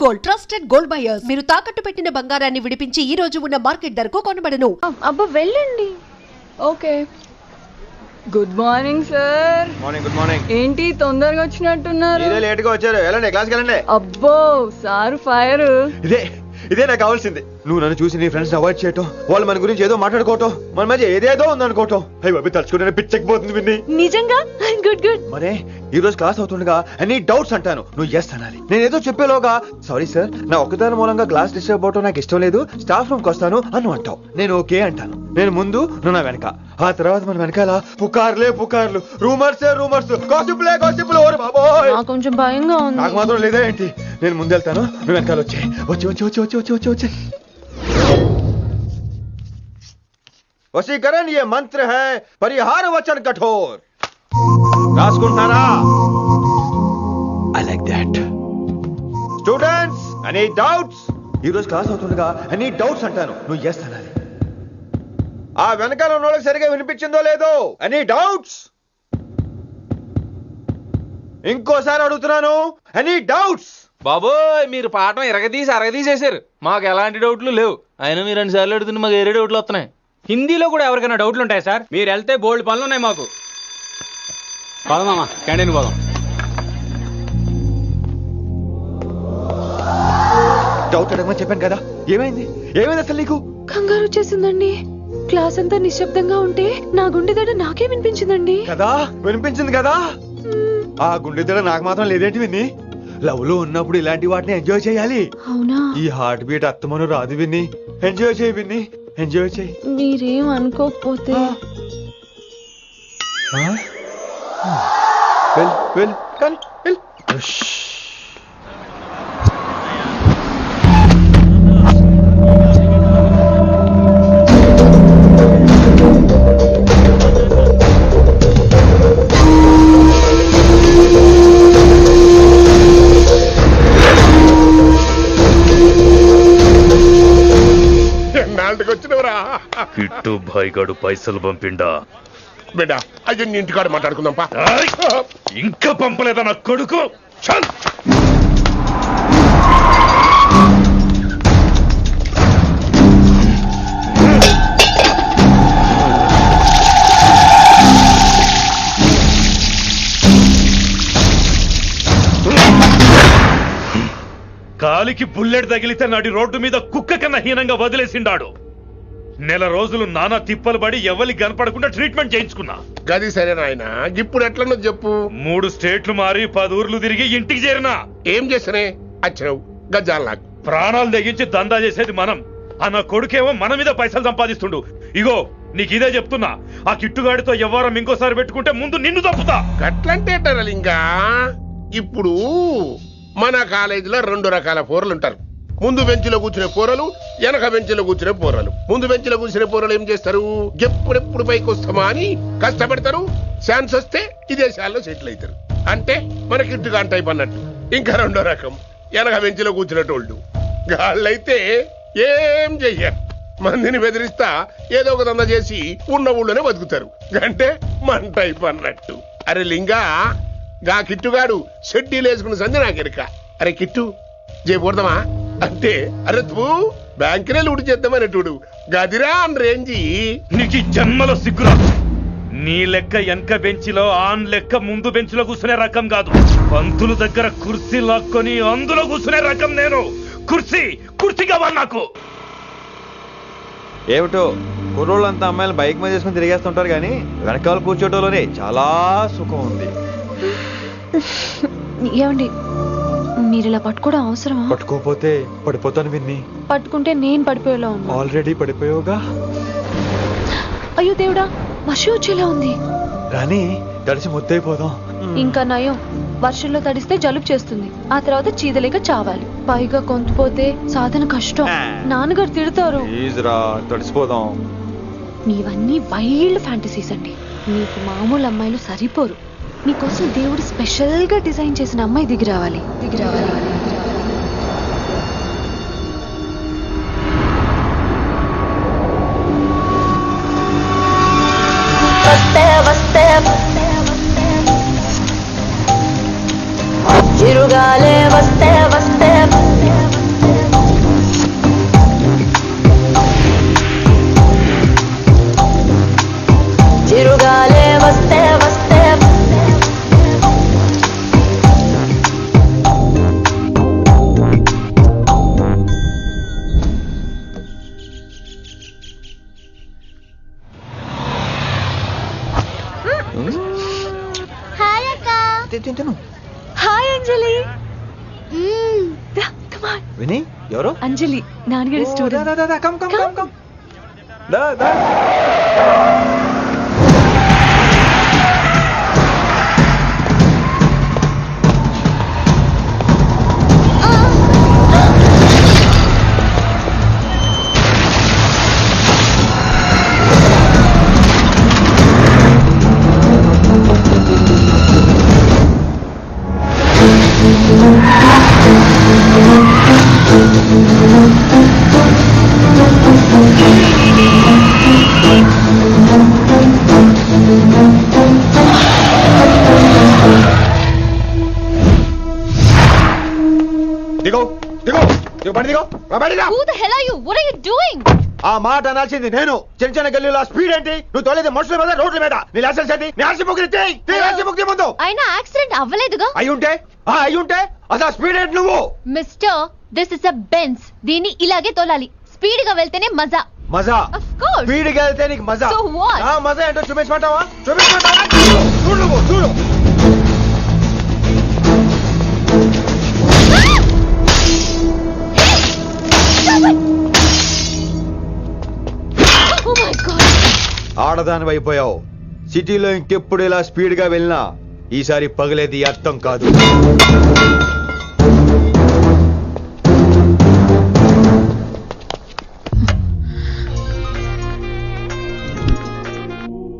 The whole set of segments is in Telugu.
Gold trusted gold buyers. మీరు తాకట్టు పెట్టిన బంగారాన్ని విడిపించి ఈ రోజు ఉన్న మార్కెట్ ధరకు కొనబడను. అబ్బా వెళ్ళండి. Okay. Good morning sir. Morning. Good morning. ఏంటి తొందరగా వచ్చినట్టున్నారు? ఇదే లేట్ గా వచ్చారు. వెళ్ళండి, క్లాస్కి వెళ్ళండి. అబ్బో సార్ ఫైర్. ఇదే నాకు కావాల్సింది. నువ్వు నన్ను చూసి నీ ఫ్రెండ్స్ అవాయిడ్ చేయటం, వాళ్ళు మన గురించి ఏదో మాట్లాడుకోవటం, మన మధ్య ఏదేదో ఉందనుకోవటం. అయ్యి బాబు తలుచుకుంటే పిచ్చకపోతుంది విన్ని. నిజంగా గుడ్ గుడ్. మరే ఈ రోజు క్లాస్ అవుతుండగా ఎనీ డౌట్స్ అంటాను, నువ్వు ఎస్ అనాలి. నేను ఏదో చెప్పేలోగా సారీ సార్, నా ఒక్కదాని మూలంగా క్లాస్ డిస్టర్బ్ అవటం నాకు ఇష్టం లేదు, స్టాఫ్ రూమ్ కి వస్తాను అని అంటావు. నేను ఓకే అంటాను. నేను ముందు, నువ్వు నా వెనక. ఆ తర్వాత మన వెనకాల పుకార్లు, రూమర్స్, గాసిప్లే. ఓరే బాబోయ్, నాకు కొంచెం భయంగా ఉంది. నాకు మాత్రం లేదా ఏంటి? నేను ముందు వెళ్తాను, నువ్వు వెనకాల వచ్చి వశీకరణ ये मंत्र है, परिहार वचन कठोर. రాసుకుంటారా? I like that. Students, any doubts? ఈ రోజు క్లాస్ అవుతుండగా any doubts అంటాను, నువ్వు yes అనాలి. ఆ వెనకాల ఉన్న వాళ్ళకి సరిగా వినిపించిందో లేదో? any doubts? ఇంకోసారి అడుగుతున్నాను, any doubts? బాబోయ్, మీరు పాఠం అరగదీసేశారు. మాకు ఎలాంటి డౌట్లు లేవు. అయినా మీరు 2 సార్లు అడుగుతుంటే మాకు ఏరే డౌట్లు వస్తున్నాయి. హిందీలో కూడా ఎవరికైనా డౌట్లు ఉంటాయి సార్? మీరు వెళ్తే బోల్డ్ పనులు ఉన్నాయి మాకు. పోదామా, క్యాంటీన్ పోదాం. డౌట్ అడగమని చెప్పాను కదా, ఏమైంది అసలు నీకు? కంగారు వచ్చేసిందండి. క్లాస్ అంతా నిశ్శబ్దంగా ఉంటే నా గుండె దడ నాకే వినిపించిందండి. కదా, వినిపించింది కదా. ఆ గుండె దడ నాకు మాత్రం లేదేంటి విన్ని? లవ్ లో ఉన్నప్పుడు ఇలాంటి వాటిని ఎంజాయ్ చేయాలి. అవునా? ఈ హార్ట్ బీట్ అత్తమను రాదు విన్ని. ఎంజాయ్ చేయి విన్ని, ఎంజాయ్ చేయి. మీరేం అనుకోకపోతే వెల్ కానీ వెల్. కిట్టు భాయ్గాడు పైసలు పంపిండా? బిడ్డ అయ్యో నీ ఇంటికాడ మాట్లాడుకుందాంపా. ఇంకా పంపలేదా నా కొడుకు? చల్. కాలికి బుల్లెట్ తగిలితే నాటి రోడ్డు మీద కుక్క కన్నా హీనంగా వదిలేసిండాడు. నెల రోజులు నానా తిప్పలు పడి ఎవరికి కనపడకుండా ట్రీట్మెంట్ చేయించుకున్నా. గది సరే నాయన, ఇప్పుడు ఎట్లనో చెప్పు. 3 స్టేట్లు మారి 10 ఊర్లు తిరిగి ఇంటికి చేరినా. ఏం చేసినే వచ్చినావు? గజ్జాలు నాకు ప్రాణాలు తెగించి దందా చేసేది మనం. ఆ నా కొడుకేమో మన మీద పైసలు సంపాదిస్తుండు. ఇగో నీకు ఇదే చెప్తున్నా, ఆ కిట్టుగాడితో ఎవరం ఇంకోసారి పెట్టుకుంటే ముందు నిన్ను తప్పుతా. గట్లంటే ఇంకా ఇప్పుడు మన కాలేజీలో 2 రకాల పోరలు ఉంటారు. ముందు బెంచ్లో కూర్చునే పోరలు, వెనక బెంచ్లో కూర్చునే పోరలు. ముందు బెంచ్లో కూర్చునే పోరలు ఏం చేస్తారు? ఎప్పుడెప్పుడు పైకి వస్తామా అని కష్టపడతారు. ఛాన్స్ వస్తే విదేశాల్లో సెటిల్ అవుతారు. అంటే మన కిట్టుగాన్ టైప్ అన్నట్టు. ఇంకా 2వ రకం వెనక బెంచ్లో కూర్చునేటోళ్ళు. వాళ్ళైతే ఏం చెయ్యరు, మందిని బెదిరిస్తా ఏదో ఒక దంద చేసి ఉన్న ఊళ్ళోనే బతుకుతారు. అంటే మన టైప్ అన్నట్టు. అరే లింగా, గా కిట్టుగాడు షెడ్డీలు వేసుకున్న సంధి నాకెరక. అరే కిట్టు చేయకూడదామా అంటే, అరే తూ బ్యాంకునే లూడి చేద్దామనేటోడు గదిరా అని రేంజి. నీకు జన్మలో సిగ్గురా. నీ లెక్క వెనక బెంచిలో, ఆన్ లెక్క ముందు బెంచ్లో కూర్చునే రకం కాదు. పంతుల దగ్గర కుర్చీ లాక్కొని అందులో కూర్చునే రకం నేను. కుర్చీ కావాలి నాకు. ఏమిటో కుర్రోళ్ళంతా అమ్మాయిలు బైక్ మీద చేసుకుని తిరిగేస్తుంటారు, కానీ వెనకాల కూర్చోటంలోనే చాలా సుఖం ఉంది. ఏమండి, మీరు ఇలా పట్టుకోవడం అవసరమా? పట్టుకోపోతే పడిపోతాను విన్ని. పట్టుకుంటే నేను పడిపోయేలా ఉన్నా. ఆల్రెడీ పడిపోయావుగా. అయ్యో దేవుడా, వర్షం వచ్చేలా ఉంది. రాని తడిసి ముద్దైపోదాం. ఇంకా నయం, వర్షంలో తడిస్తే జలుబు చేస్తుంది, ఆ తర్వాత చీదలేక చావాలి. పైగా కొంతపోతే సాధన కష్టం, నాన్నగారు తిడతారు. తడిసిపోదాం. మీవన్నీ వైల్డ్ ఫ్యాంటసీస్ అండి. మీకు మామూలు అమ్మాయిలు సరిపోరు. మీకోసం దేవుడు స్పెషల్ గా డిజైన్ చేసిన అమ్మాయి దిగి రావాలి. చిరుగాలే వస్తే గాడ్, విని ఎవరు? అంజలి, నాన్నగారి student. Come come come come. దా దా. దిగో దిగో దిగో బండి దిగో బండిగా. Who the hell are you? What are you doing? ఆ మాట అనాల్సింది నేను. చిన్న చిన్న గల్లీలో స్పీడ్ ఏంటి? నువ్వు తోలేది మనుషుల మీద, రోడ్ల మీద. నీ లైసెన్స్ ఏంటి? నీ ఆర్సీ బుక్ ఆర్సీ బుక్ ముందు. అయినా యాక్సిడెంట్ అవ్వలేదుగా. అయ్యుంటే అసలు స్పీడ్ ఏంటి నువ్వు? Mister, this is a Benz. దీన్ని ఇలాగే తోలాలి. స్పీడ్ గా వెళ్తేనే మజా. మజా? Of course. స్పీడ్ గా వెళ్తే నీకు మజా? So what? ఆ మజా ఏంటో చూపించమంటావా? చూడు నువ్వు చూడు. Oh my God. ఆడదాని అయిపోయావు. సిటీలో ఇంకెప్పుడు ఇలా స్పీడ్ గా వెళ్ళినా ఈసారి పగిలేది అర్థం కాదు.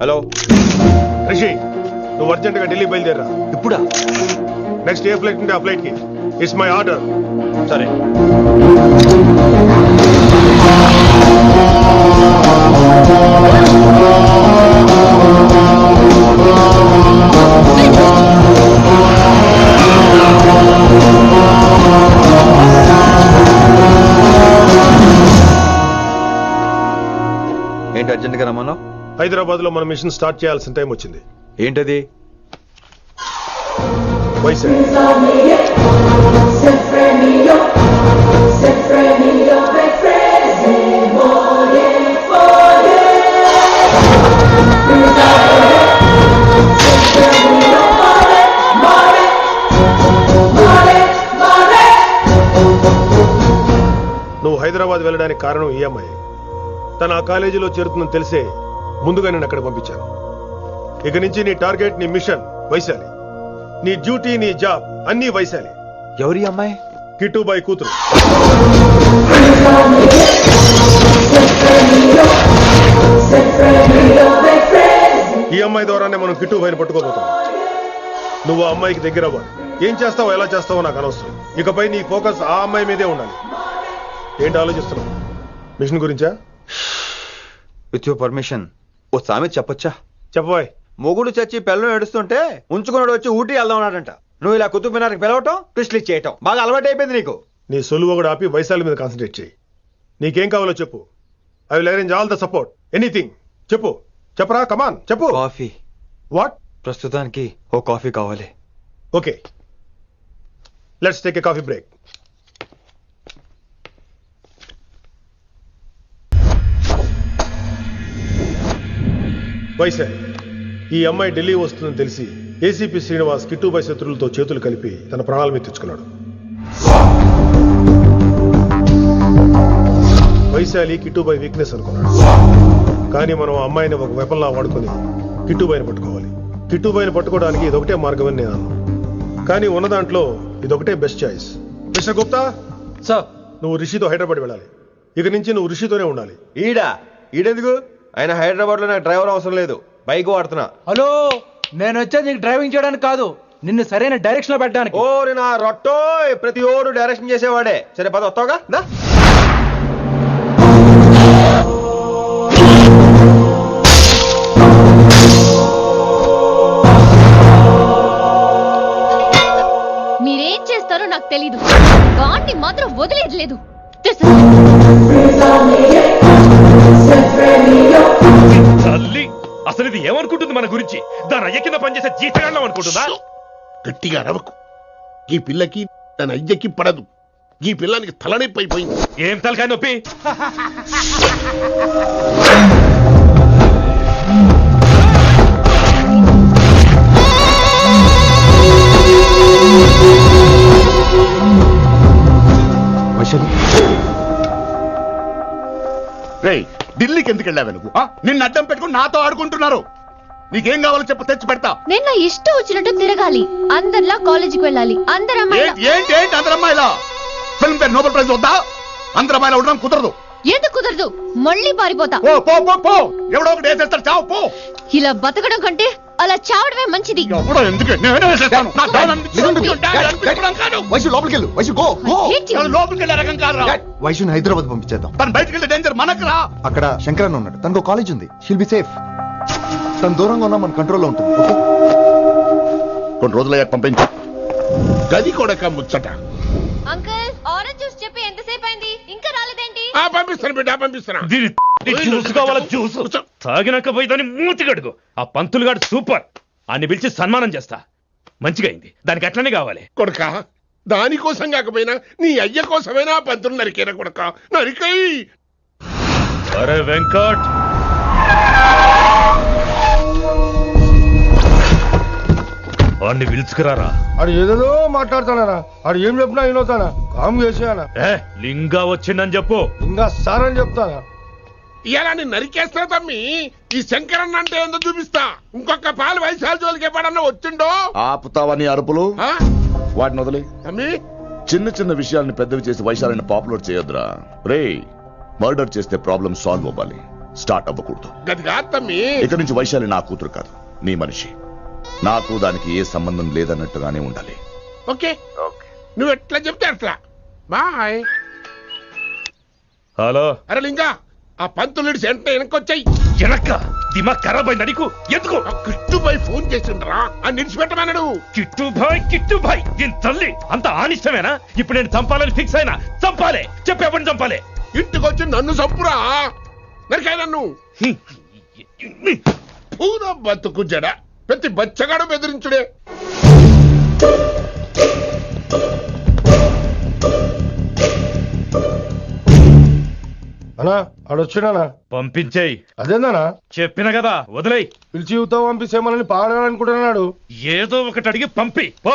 హలో రిషి, నువ్వు అర్జెంట్ గా ఢిల్లీ బయలుదేరా. ఇప్పుడా? నెక్స్ట్ ఏ ఫ్లైట్ ఉంటే ఆ ఫ్లైట్ కి. It's my order. సరే. ఏంటి అర్జెంట్ గా రమ్మన్నావు? హైదరాబాద్ లో మన మిషన్ స్టార్ట్ చేయాల్సిన టైం వచ్చింది. ఏంటది? వైజాగ్. నువ్వు హైదరాబాద్ వెళ్ళడానికి కారణం ఈ అమ్మాయి. తను ఆ కాలేజీలో చేరుతుందని తెలిసే ముందుగా నేను అక్కడ పంపించాను. ఇక నుంచి నీ టార్గెట్, నీ మిషన్ వైశాలి. నీ డ్యూటీ, నీ జాబ్ అన్నీ వైశాలి. ఎవరి అమ్మాయి? కిట్టుబాయి కూతురు. ఈ అమ్మాయి ద్వారానే మనం కిట్టుబాయిని పట్టుకోబోతున్నాం. నువ్వు ఆ అమ్మాయికి దగ్గర అవ్వాలి. ఏం చేస్తావో ఎలా చేస్తావో నాకు అనవసరం. ఇకపై నీ ఫోకస్ ఆ అమ్మాయి మీదే ఉండాలి. ఏంటి ఆలోచిస్తున్నావు? మిషన్ గురించా? విత్ యువర్ పర్మిషన్ ఓ సామెత చెప్పొచ్చా? చెప్పబాయ్. మొగుడు చచ్చి పిల్లలు ఏడుస్తుంటే ఉంచుకున్నాడు వచ్చి ఊటీ వెళ్దాం అన్నాడంట. నువ్వు ఇలా కుతుబ్ మినార్కి పిలవటం, ట్విస్ట్లు చేయటం బాగా అలవాటు అయిపోయింది నీకు. నీ సొలువు కూడా ఆపి వైశాలి మీద కాన్సన్ట్రేట్ చేయి. నీకేం కావాలో చెప్పు. I will arrange all the support. Anything చెప్పు. చెప్పరా, కమాన్ చెప్పు. కాఫీ. వాట్? ప్రస్తుతానికి ఓ కాఫీ కావాలి. Okay, let's take a coffee break. Vaishali, ఈ అమ్మాయి ఢిల్లీ వస్తుందని తెలిసి ఏసీపీ శ్రీనివాస్ కిట్టుబాయి శత్రువులతో చేతులు కలిపి తన ప్రాణాల మీద తెచ్చుకున్నాడు. వైశాలి కిట్టుబాయి వీక్నెస్ అనుకున్నాడు. కానీ మనం ఆ అమ్మాయిని ఒక వెపన్లా వాడుకొని కిట్టుబాయిని పట్టుకోవాలి. కిట్టుబాయిని పట్టుకోవడానికి ఇదొకటే మార్గమని నేను అన్నాను. కానీ ఉన్న దాంట్లో ఇదొకటే best choice. Mister Gupta sir, నువ్వు రిషితో హైదరాబాద్ వెళ్ళాలి. ఇక నుంచి నువ్వు రిషితోనే ఉండాలి. ఈడెందుకు? ఆయన హైదరాబాద్ లో నాకు డ్రైవర్ అవసరం లేదు, బైక్ వాడుతున్నా. హలో, నేను వచ్చేది నీకు డ్రైవింగ్ చేయడానికి కాదు, నిన్ను సరైన డైరెక్షన్ లో పెట్టడానికి. ఓరి నా రొట్టో, ప్రతి ఓడు డైరెక్షన్ చేసేవాడే. సరే పద, వస్తావుగా? దా. మీరేం చేస్తారో నాకు తెలీదు. వాడిని మాత్రం వదిలేదు లేదు. తల్లి, అసలు ఇది ఏమనుకుంటుంది మన గురించి? దాని అయ్య కింద పనిచేసే జీతగాళ్ళం అనుకుంటుందా? గట్టిగా అరవకు. ఈ పిల్లకి తన అయ్యకి పడదు. ఈ పిల్లానికి తలనొప్పి అయిపోయింది. ఏం తలకాయ నొప్పి? శని రేయ్ ఢిల్లీకి ఎందుకు వెళ్ళావు నువ్వు నిన్ను అడ్డం పెట్టుకుని నాతో ఆడుకుంటున్నారు. నీకేం కావాలో చెప్పు, తెచ్చి పెడతా. నేను నా ఇష్టం వచ్చినట్టు తిరగాలి, అందరిలా కాలేజీకి వెళ్ళాలి, అందరు ఏంటి ఏంటి ఏంటి అందరు అమ్మాయిలా? ఫిల్మ్ ఫేర్ నోబెల్ ప్రైజ్ వద్దా? అందరు అమ్మాయిలా ఉండడం కుదరదు. ఎందుకు కుదరదు? మళ్ళీ పారిపోతా. పో పో పో పో, ఎవడో ఒకటి వేసేస్తాడు, చావు పో. ఇలా బతకడం కంటే అలా చావడమే మంచిది. ఎవడో ఎందుకు, నేనే వేసేస్తాను. నా డాన్ అనిపించుకోవడం కాదు. వైశు లోపలికి వెళ్ళు. Vaishu go go. ఎవరు లోపలికి వెళ్ళే రకం కాదురా. వైశుని హైదరాబాద్ పంపించేద్దాం. తను బయటికి వెళ్తే డేంజర్ మనకు రా. అక్కడ శంకరన్ ఉన్నాడు, తనకు కాలేజ్ ఉంది. She'll be safe. తను దూరంగా ఉన్నా మన కంట్రోల్లో ఉంటుంది. ఓకే, కొన్ని రోజులయ్యాక పంపించు. గది కొడక ముచ్చట. అంకుల్ ఆరెంజ్ జ్యూస్ చెప్పి ఎంతసేపు అయింది, ఇంకా రాలేదేంటి? పంపిస్తాను బిడ్డ, పంపిస్తాను. జ్యూస్ కావాలా? జ్యూస్ తాగినాక పోయి దాన్ని మూతి గడుగు. ఆ పంతులు గాడు సూపర్, అన్ని పిలిచి సన్మానం చేస్తా. మంచిగా అయింది, దానికి అట్లనే కావాలి. కొడక దానికోసం కాకపోయినా నీ అయ్య కోసమైనా పంతులు నరికేనా కొడక, నరికై. అరే వెంకట్, వాడిని పిలుచుకురారా. ఆడు ఏదేదో మాట్లాడతానా, ఆడు ఏం చెప్పినా వినవుతానా, కామ్ చేసేయానా. లింగా వచ్చిందని చెప్పు. ఇంకా సార్ అని చెప్తానా. ఇలా నేను నరికేస్తా తమ్మి. ఈ శంకరన్న అంటే ఏందో చూపిస్తా. ఇంకొక పాలు వయసాల జోలికి ఎప్పుడన్నా వచ్చిండో. ఆపుతావని అరుపులు ఆ? వాటిని వదిలి. తమ్మి చిన్న చిన్న విషయాల్ని పెద్దవి చేసి వైశాలని పాపులర్ చేయొద్దురా. రే, మర్డర్ చేస్తే ప్రాబ్లం సాల్వ్ అవ్వాలి, స్టార్ట్ అవ్వకూడదు. గది కాదు తమ్మి. ఇక్కడి నుంచి వైశాలి నా కూతురు కాదు, నీ మనిషి. నాకు దానికి ఏ సంబంధం లేదన్నట్టుగానే ఉండాలి. ఓకే, నువ్వు ఎట్లా చెప్తే అట్లా. బాయ్. హలో. అరే లింగా, ఆ పంతులుడి సెంట వెనకొచ్చాయి. వెనక్క దిమాగ్ ఖరాబ్ అయింది నీకు. ఎందుకు? కిట్టుబాయ్ ఫోన్ చేసిండ్రా, అని నిడిచిపెట్టమన్నాడు. కిట్టుబాయ్ దీని తల్లి అంత ఆనిష్టమేనా? ఇప్పుడు నేను చంపాలని ఫిక్స్ అయినా. చంపాలే, చెప్పేపని చంపాలే. ఇంటికొచ్చి నన్ను చంపురా, నరికాయ నన్ను. పూరా బతుకు జడ, ప్రతి బచ్చగాడు బెదిరించుడే. అనా ఆడొచ్చినానా? పంపించేయి. అదేందనా? చెప్పిన కదా, వదిలేయ్. పిలిచి యువత పంపిస్తే మనల్ని పాడాలనుకుంటున్నాడు. ఏదో ఒకటి అడిగి పంపి పో.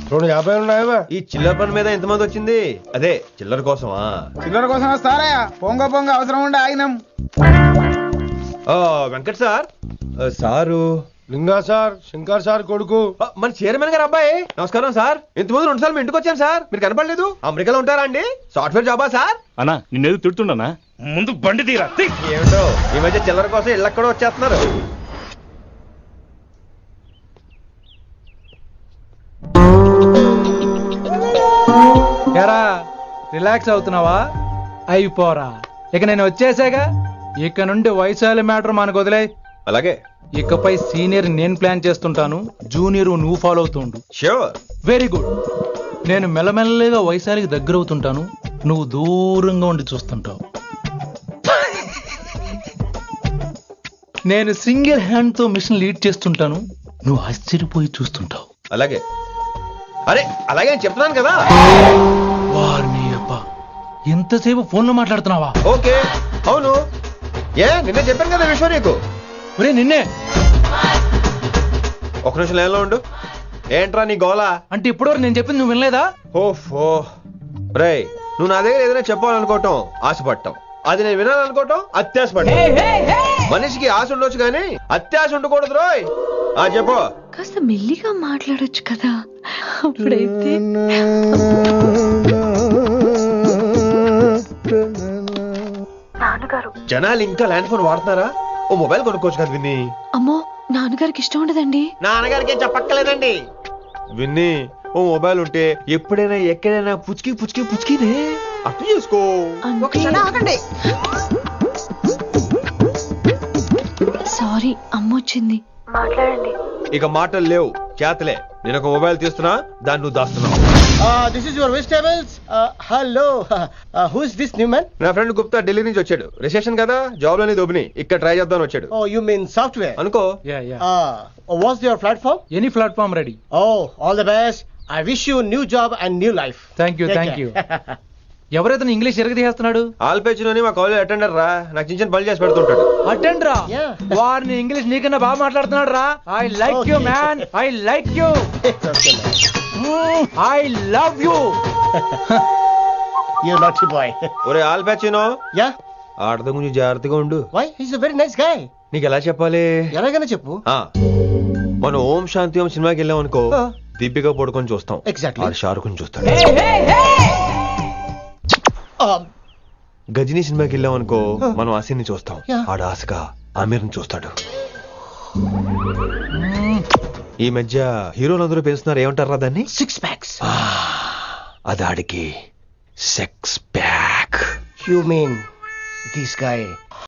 250 ఉన్నాయా? ఈ చిల్లర పని మీద ఎంతమంది వచ్చింది? అదే చిల్లర కోసమా? చిల్లర కోసం వస్తారా? పొంగ అవసరం ఉండే ఆగినాం. వెంకట్ సార్. సారు లింగా సార్, శంకర్ సార్ కొడుకు. మన చైర్మన్ గారు అబ్బాయి. నమస్కారం సార్. ఇంతకుముందు 2 సార్లు మీ ఇంటికి వచ్చాను సార్, మీరు కనపడలేదు. అమెరికాలో ఉంటారా అండి? సాఫ్ట్వేర్ జాబా సార్? అన్నా నిన్నేది తిడుతుండనా? ముందు బండి తీరా. ఏమిటో ఈ మధ్య చిల్లర కోసం ఇళ్ళక్కడ వచ్చేస్తున్నారు. ఎరా రిలాక్స్ అవుతున్నావా? అయిపోరా, ఇక నేను వచ్చేసాగా. ఇక నుండి వైశాలి మ్యాటర్ మనకు వదిలే. అలాగే. ఇకపై సీనియర్ నేను ప్లాన్ చేస్తుంటాను, జూనియర్ నువ్వు ఫాలో అవుతుండు. ష్యూర్. Very good. నేను మెల్లమెల్లగా వైశాలికి దగ్గర అవుతుంటాను, నువ్వు దూరంగా ఉండి చూస్తుంటావు. నేను సింగిల్ హ్యాండ్ తో మిషన్ లీడ్ చేస్తుంటాను, నువ్వు ఆశ్చర్యపోయి చూస్తుంటావు. అలాగే. అరే అలాగే అని చెప్తున్నాను కదా. వారిని అబ్బా, ఎంతసేపు ఫోన్ లో మాట్లాడుతున్నావా? ఓకే, అవును. నిన్నే చెప్పాను కదా విశ్వ నీకు. ఒరే నిన్నే. ఒక నిమిషం లైన్లో ఉండు. ఏంట్రా నీ గోలా? అంటే ఇప్పటివరకు నేను చెప్పింది నువ్వు వినలేదా? ఓఫో రేయ్, నువ్వు నా దగ్గర ఏదైనా చెప్పాలనుకోవటం ఆశపడటం, అది నేను వినాలనుకోవటం అత్యాశపడటం. మనిషికి ఆశ ఉండొచ్చు కానీ అత్యాశ ఉండకూడదు రోయ్. చెప్పు. కాస్త మెల్లిగా మాట్లాడొచ్చు కదా, అప్పుడైతే. జనాలు ఇంకా ల్యాండ్ ఫోన్ వాడుతున్నారా? ఓ మొబైల్ కొనుక్కోవచ్చు కదా విన్ని. అమ్మో, నాన్నగారికి ఇష్టం ఉండదండి. నాన్నగారికి ఏం చెప్పక్కర్లేదండి. విన్ని, ఓ మొబైల్ ఉంటే ఎప్పుడైనా ఎక్కడైనా పుచ్చుకినే అర్థం చేసుకో. సారీ, అమ్మ వచ్చింది. మాట్లాడండి. ఇక మాటలు లేవు, చేతలే. నేను ఒక మొబైల్ తీస్తున్నా, దాన్ని నువ్వు దాస్తున్నావు. This is your vegetables. Hello, who is this new man? నా ఫ్రెండ్ గుప్తా ఢిల్లీ నుంచి వచ్చాడు. రిసెప్షన్ కదా, జాబ్ లోని దొబ్బిని ఇక్కడ ట్రై చేద్దాం వచ్చాడు. ఓ యు మీన్ సాఫ్ట్వేర్ అనుకో. What's your platform? Any platform ready. Oh all the best. I wish you new job and new life. Thank you. ఎవరైతే ఇంగ్లీష్ ఎరగదీస్తున్నాడు? ఆల్పేచినోని మా కాలేజ్ అటెండర్ రా, నాకు చిన్న చిన్న పనులు చేసి పెడుతుంటాడు. అటెండ్ రా, వారిని ఇంగ్లీష్ నీకన్నా బాగా మాట్లాడుతున్నాడు రా. I like you man, I like you, I love you. You naughty boy. ఒరే ఆల్పేచినో, Yeah? ఆడతో కొంచెం జాగ్రత్తగా ఉండు. Why? He's a very nice guy. నీకు ఎలా చెప్పాలి? ఎలాగైనా చెప్పు. మనం ఓం శాంతి ఓం సినిమాకి వెళ్ళాం అనుకో, దీపిక పడుకొని చూస్తాం. Exactly. ఆడు షారుఖ్ చూస్తాడు. గజనీ సినిమాకి వెళ్ళాం అనుకో, మనం ఆసిని చూస్తాం. ఆడు ఆశగా ఆమీర్ని చూస్తాడు. ఈ మధ్య హీరోలందరూ పెంచుతున్నారు, ఏమంటారా దాన్ని? 6 packs. అది ఆడికి sex pack. You mean this guy